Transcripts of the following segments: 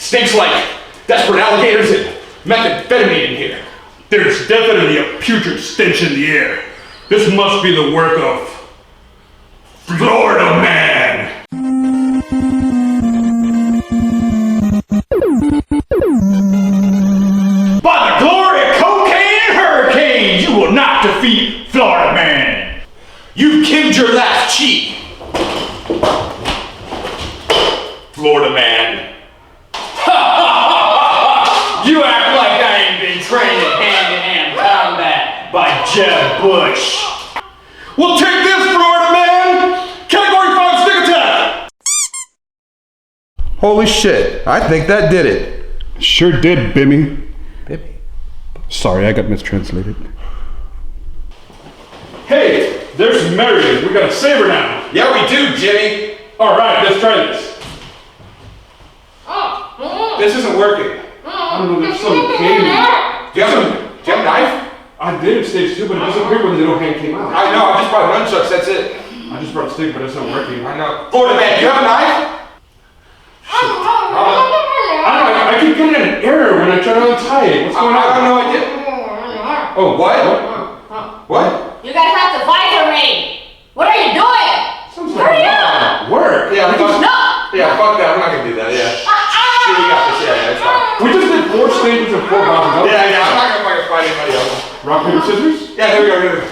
Stinks like desperate alligators and methamphetamine in here. There's definitely a putrid stench in the air. This must be the work of Florida Man. By the glory of cocaine and hurricanes, you will not defeat Florida Man. You've killed your last cheat. Florida Man. You act like I ain't been trained in hand-to-hand combat by Jeb Bush. We'll take this, Florida Man! Category 5 stick attack! Holy shit, I think that did it. Sure did, Bimmy. Bimmy? Sorry, I got mistranslated. Hey, there's Marion. We got a saber now. Yeah, we do, Jimmy. Alright, let's try this. This isn't working. I don't know, there's some candy. Do you have a knife? I did in stage 2, but it doesn't appear when the little hand came out. I know, I just brought nunchucks, that's it. I just brought a stick, but it's not working. I know. Florida Man, do you have a knife? I don't know, I keep getting an error when I try to untie it. What's going on? I have no idea. Oh, what? What? You guys have to fight for me! What are you doing? Hurry up! Work? Yeah, fuck, No! yeah, fuck that, we're not gonna do that, yeah. Sure, we got this, yeah, it's fine. We just did 4 stages and 4 boxes. Yeah, I'm not gonna fucking fight anybody else. Rock, paper, scissors? Yeah, here we go, here we go.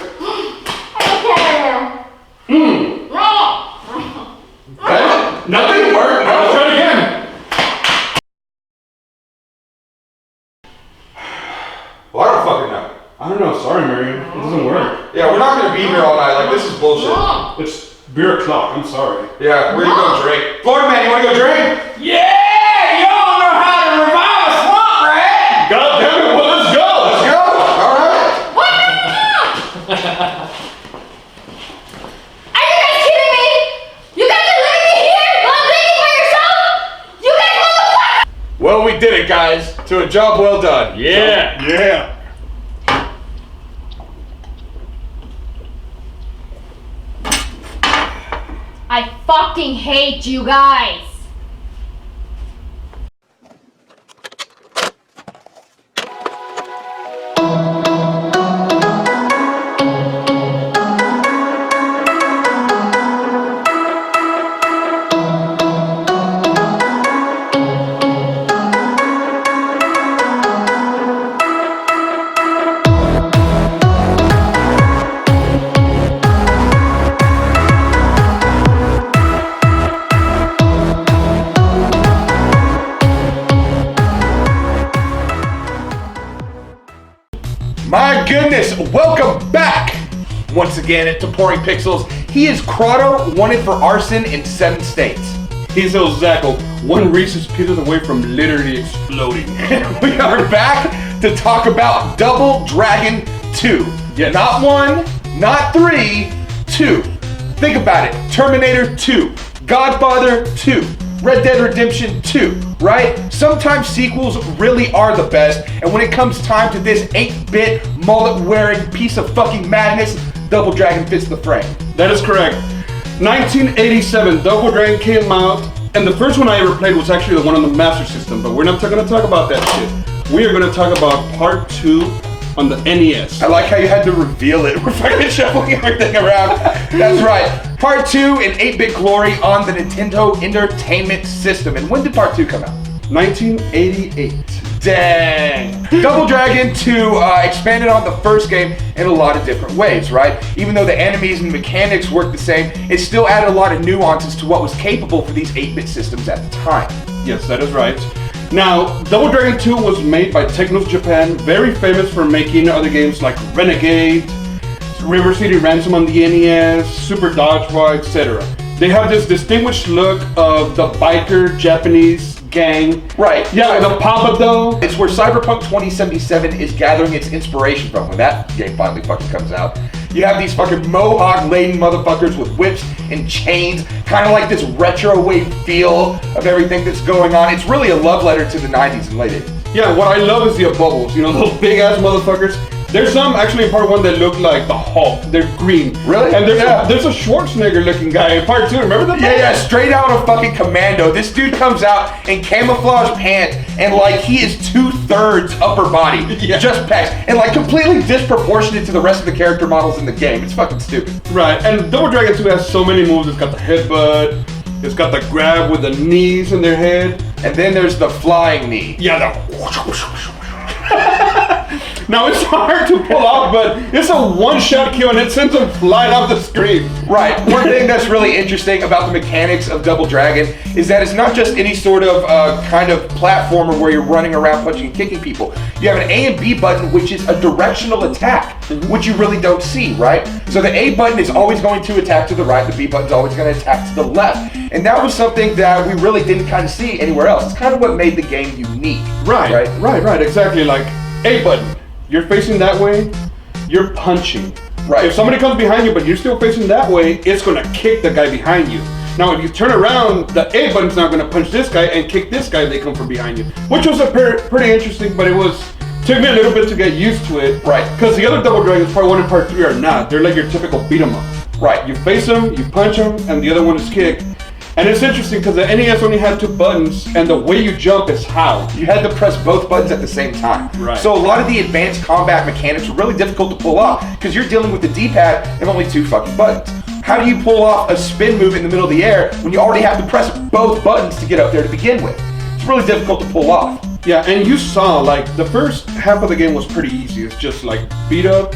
Nothing worked. Let's try it again. Well, I don't fucking know. I don't know, sorry, Marion. It doesn't work. Yeah, we're not gonna be here all night, like this is bullshit. It's beer o'clock, I'm sorry. Yeah, where you go drink? Florida Man, you wanna go drink? Yeah! Y'all know how to revive a swamp rat! God damn it, well, let's go! Let's go! Alright! Are you guys kidding me? You guys are leaving me here? Going drinking by yourself? You guys motherfuckers! Well, we did it, guys. To a job well done. Yeah. Yeah. I fucking hate you guys! My goodness, welcome back once again to Pouring Pixels. He is Crotto, wanted for arson in 7 states. He's El Zacco, 1 Reese's Pieces away from literally exploding. We are back to talk about Double Dragon 2. Yes. Not 1, not 3, 2. Think about it. Terminator 2, Godfather 2, Red Dead Redemption 2, right? Sometimes sequels really are the best, and when it comes time to this 8-bit, mullet-wearing piece of fucking madness, Double Dragon fits the frame. That is correct. 1987, Double Dragon came out, and the first one I ever played was actually the one on the Master System, but we're not going to talk about that shit. We are going to talk about Part 2 on the NES. I like how you had to reveal it. We're fucking shuffling everything around. That's right. Part 2 in 8-bit glory on the Nintendo Entertainment System. And when did Part 2 come out? 1988. Dang. Double Dragon 2 expanded on the first game in a lot of different ways, right? Even though the enemies and mechanics worked the same, it still added a lot of nuances to what was capable for these 8-bit systems at the time. Yes, that is right. Now, Double Dragon 2 was made by Technos Japan, very famous for making other games like Renegade, River City Ransom on the NES, Super Dodgeball, etc. They have this distinguished look of the biker Japanese gang. Right. Yeah, the Papado. It's where Cyberpunk 2077 is gathering its inspiration from when that game finally fucking comes out. You have these fucking mohawk-laden motherfuckers with whips and chains, kind of like this retro wave feel of everything that's going on. It's really a love letter to the 90s and late 80s. Yeah, what I love is the bubbles. You know, those big ass motherfuckers. There's some actually in part 1 that look like the Hulk. They're green. Really? And there's a Schwarzenegger looking guy in part 2. Remember that? Yeah, straight out of fucking Commando. This dude comes out in camouflage pants and like he is 2/3 upper body, just pecs, and like completely disproportionate to the rest of the character models in the game. It's fucking stupid. Right, and Double Dragon 2 has so many moves. It's got the headbutt, it's got the grab with the knees in their head. And then there's the flying knee. Yeah, Now it's hard to pull off, but it's a one-shot kill and it sends them flying off the screen. Right. One thing that's really interesting about the mechanics of Double Dragon is that it's not just any sort of kind of platformer where you're running around punching and kicking people. You have an A and B button, which is a directional attack, which you really don't see, right? So the A button is always going to attack to the right, the B button is always going to attack to the left. And that was something that we really didn't kind of see anywhere else. It's kind of what made the game unique. Right, exactly. Like A button. You're facing that way, you're punching. Right. If somebody comes behind you, but you're still facing that way, it's gonna kick the guy behind you. Now, if you turn around, the A button's not gonna punch this guy and kick this guy if they come from behind you. Which was pretty interesting, but took me a little bit to get used to it. Right. Because the other Double Dragons, part 1 and part 3 are not. They're like your typical beat 'em up. Right. You face them, you punch them, and the other one is kick. And it's interesting because the NES only had 2 buttons, and the way you jump is how. You had to press both buttons at the same time. Right. So a lot of the advanced combat mechanics were really difficult to pull off because you're dealing with the D-pad and only 2 fucking buttons. How do you pull off a spin move in the middle of the air when you already have to press both buttons to get up there to begin with? It's really difficult to pull off. Yeah, and you saw, like, the first half of the game was pretty easy. It's just, like, beat up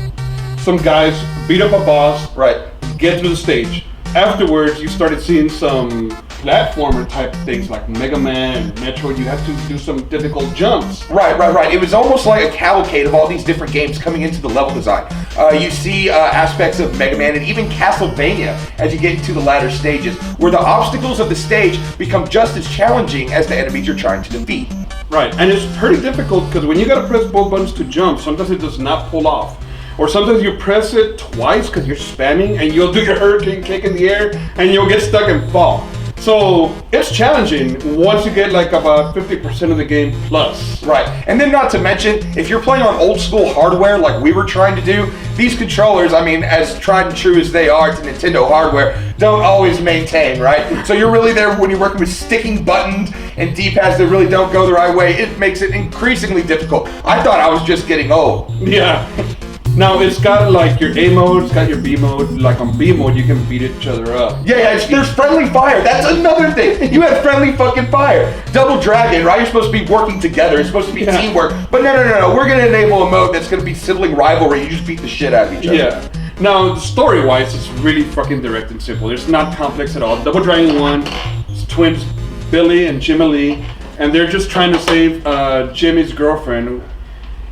some guys, beat up a boss, Right. get through the stage. Afterwards, you started seeing some platformer type things like Mega Man and Metroid. You have to do some difficult jumps. Right. It was almost like a cavalcade of all these different games coming into the level design. You see aspects of Mega Man and even Castlevania as you get into the latter stages, where the obstacles of the stage become just as challenging as the enemies you're trying to defeat. Right, and it's pretty difficult because when you gotta press both buttons to jump, sometimes it does not pull off. Or sometimes you press it twice because you're spamming and you'll do your hurricane kick in the air and you'll get stuck and fall. So it's challenging once you get like about 50% of the game plus. Right, and then not to mention, if you're playing on old school hardware like we were trying to do, these controllers, I mean, as tried and true as they are to Nintendo hardware, don't always maintain, right? So you're really there when you're working with sticking buttons and D-pads that really don't go the right way. It makes it increasingly difficult. I thought I was just getting old. Yeah. Now it's got like your A mode, it's got your B mode. Like on B mode, you can beat each other up. Yeah, there's friendly fire. That's another thing. You have friendly fucking fire. Double Dragon, right? You're supposed to be working together. It's supposed to be teamwork. But no. We're going to enable a mode that's going to be sibling rivalry. You just beat the shit out of each other. Yeah. Now, story-wise, it's really fucking direct and simple. It's not complex at all. Double Dragon 1, it's twins Billy and Jimmy Lee, and they're just trying to save Jimmy's girlfriend.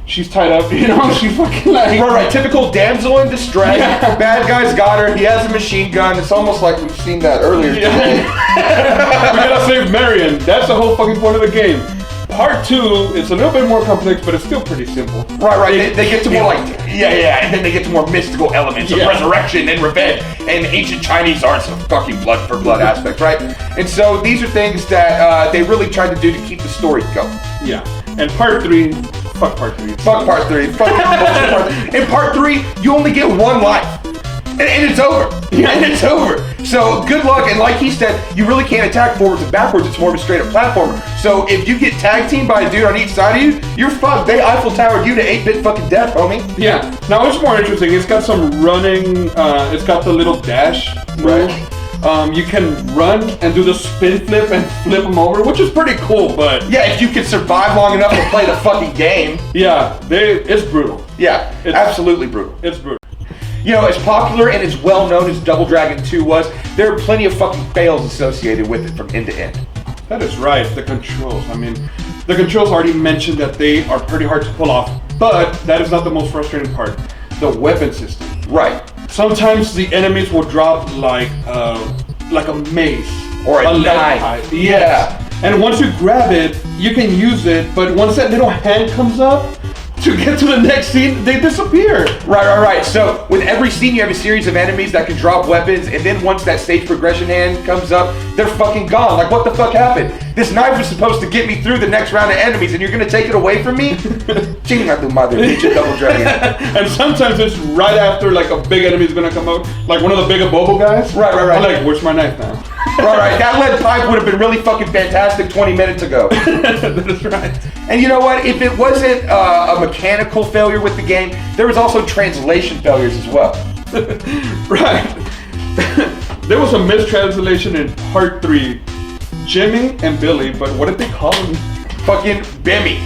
She's tied up, you know, she fucking like... Right. Typical damsel in distress. Yeah. Bad guy's got her. He has a machine gun. It's almost like we've seen that earlier today. We gotta save Marion. That's the whole fucking point of the game. Part 2, it's a little bit more complex, but it's still pretty simple. Right. They get to more like, and then they get to more mystical elements of resurrection and revenge and ancient Chinese arts of fucking blood for blood aspects, right? And so these are things that they really tried to do to keep the story going. Yeah. And part 3, fuck part 3. Fuck part 3. Fuck part 3. In part 3, you only get one life. And it's over. And it's over. So good luck. And like he said, you really can't attack forwards and backwards. It's more of a straight up platformer. So if you get tag teamed by a dude on each side of you, you're fucked. They Eiffel Towered you to 8-bit fucking death, homie. Yeah. Now it's more interesting. It's got some running. It's got the little dash move. You can run and do the spin flip and flip them over, which is pretty cool, but... Yeah, if you can survive long enough to play the fucking game. Yeah, it's brutal. Yeah, it's absolutely brutal. It's brutal. You know, as popular and as well known as Double Dragon 2 was, there are plenty of fucking fails associated with it from end to end. That is right, the controls. I mean, the controls already mentioned that they are pretty hard to pull off, but that is not the most frustrating part. The weapon system. Right. Sometimes the enemies will drop like a mace or a knife. Yeah. And once you grab it, you can use it, but once that little hand comes up, to get to the next scene, they disappear. Right. So with every scene, you have a series of enemies that can drop weapons, and then once that stage progression hand comes up, they're fucking gone. Like, what the fuck happened? This knife was supposed to get me through the next round of enemies, and you're gonna take it away from me? Chinga tu madre, pinche double dragon. And sometimes it's right after like a big enemy is gonna come out, like one of the big Bobo guys. Right. I'm like, where's my knife now? Right. That lead pipe would have been really fucking fantastic 20 minutes ago. That is right. And you know what? If it wasn't a mechanical failure with the game, there was also translation failures as well. Right. There was a mistranslation in part 3. Jimmy and Billy, but what did they call him? Fucking Bimmy.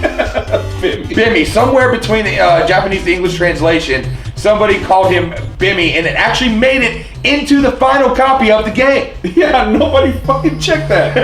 Bimmy. Bimmy. Somewhere between the Japanese to English translation, somebody called him Bimmy, and it actually made it into the final copy of the game. Yeah, nobody fucking checked that.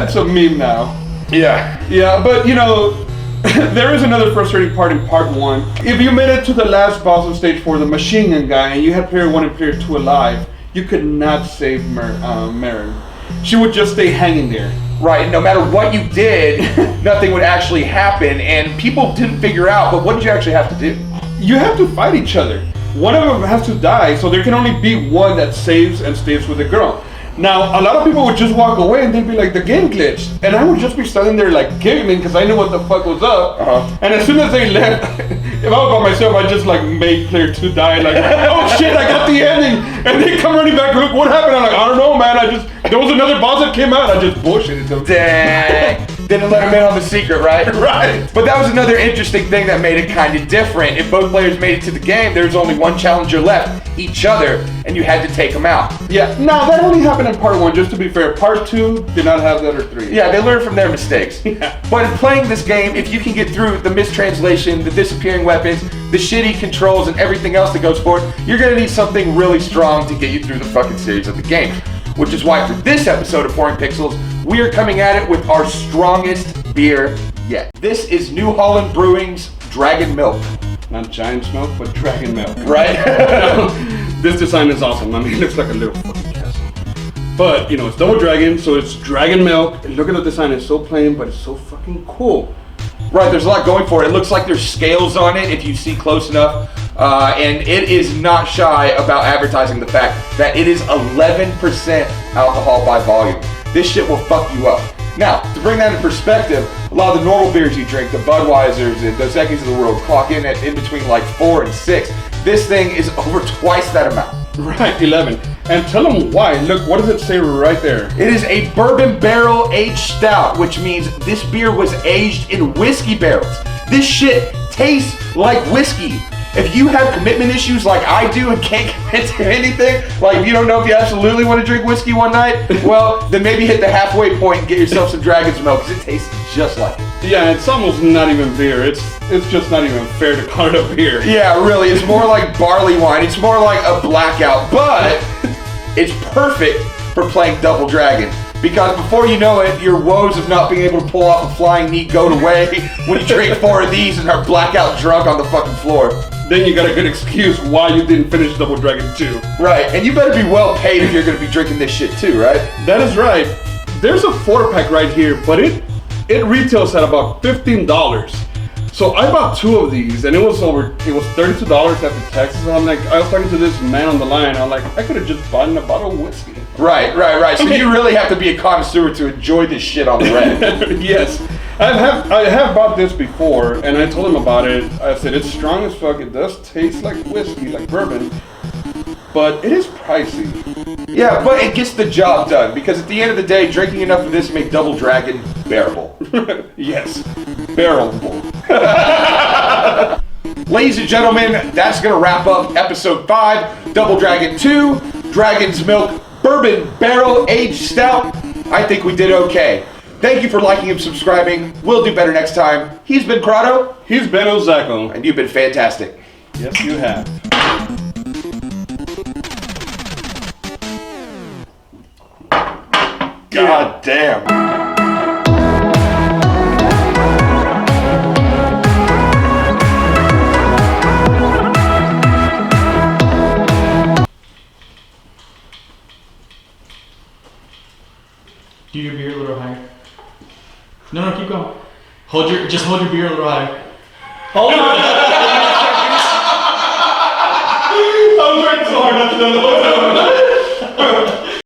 It's a meme now. Yeah. Yeah, but you know, there is another frustrating part in part 1. If you made it to the last boss of stage 4, the machine gun guy, and you had player 1 and player 2 alive, you could not save Maren. She would just stay hanging there. Right, no matter what you did, nothing would actually happen, and people didn't figure out, but what did you actually have to do? You have to fight each other. One of them has to die, so there can only be one that saves and stays with the girl. Now, a lot of people would just walk away and they'd be like, the game glitched. And I would just be standing there like giggling because I knew what the fuck was up. And as soon as they left, if I was by myself, I'd just like make player 2 die. Like, oh shit, I got the ending. And they come running back, look, what happened? I'm like, I don't know, man. There was another boss that came out. I just bullshitted them. Dang. Didn't let him in on the secret, right? Right. But that was another interesting thing that made it kind of different. If both players made it to the game, there was only one challenger left, each other, and you had to take them out. Yeah, now that only happened in part 1, just to be fair. Part 2 did not have that, or 3. Yeah, they learned from their mistakes. Yeah. But in playing this game, if you can get through the mistranslation, the disappearing weapons, the shitty controls, and everything else that goes for it, you're gonna need something really strong to get you through the fucking series of the game. Which is why for this episode of Pouring Pixels, we are coming at it with our strongest beer yet. This is New Holland Brewing's Dragon Milk. Not Giant's Milk, but Dragon Milk. Right? This design is awesome. I mean, it looks like a little fucking castle. But, you know, it's double dragon, so it's Dragon Milk. And look at the design, it's so plain, but it's so fucking cool. Right, there's a lot going for it. It looks like there's scales on it if you see close enough. And it is not shy about advertising the fact that it is 11% alcohol by volume. This shit will fuck you up. Now, to bring that in perspective, a lot of the normal beers you drink, the Budweisers and Dos Equis of the world, clock in at in between like 4 and 6. This thing is over twice that amount. Right, 11. And tell them why. Look, what does it say right there? It is a bourbon barrel aged stout, which means this beer was aged in whiskey barrels. This shit tastes like whiskey. If you have commitment issues like I do and can't commit to anything, like if you don't know if you absolutely want to drink whiskey one night, well, then maybe hit the halfway point and get yourself some Dragon's Milk, because it tastes just like it. Yeah, it's almost not even beer. It's just not even fair to call it a beer. Yeah, really, it's more like barley wine. It's more like a blackout, but it's perfect for playing Double Dragon. Because before you know it, your woes of not being able to pull off a flying knee go away when you drink 4 of these and are blackout drunk on the fucking floor. Then you got a good excuse why you didn't finish Double Dragon 2. Right, and you better be well paid if you're going to be drinking this shit too, right? That is right. There's a 4-pack right here, but it retails at about $15. So I bought 2 of these, and it was $32 after taxes. And I was talking to this man on the line. I'm like, I could have just bought a bottle of whiskey. Right. So you really have to be a connoisseur to enjoy this shit on the red. Yes, I have bought this before, and I told him about it. I said it's strong as fuck. It does taste like whiskey, like bourbon, but it is pricey. Yeah, but it gets the job done, because at the end of the day, drinking enough of this to make Double Dragon bearable. Yes, Bearable. Ladies and gentlemen, that's going to wrap up episode 5, Double Dragon 2, Dragon's Milk Bourbon Barrel Aged Stout. I think we did okay. Thank you for liking and subscribing. We'll do better next time. He's been Corrado. He's Ben Ozako. And you've been fantastic. Yes, you have. God damn. Do your beer a little higher. No, keep going. Just hold your beer a little higher. Hold on. I was trying so hard not to know.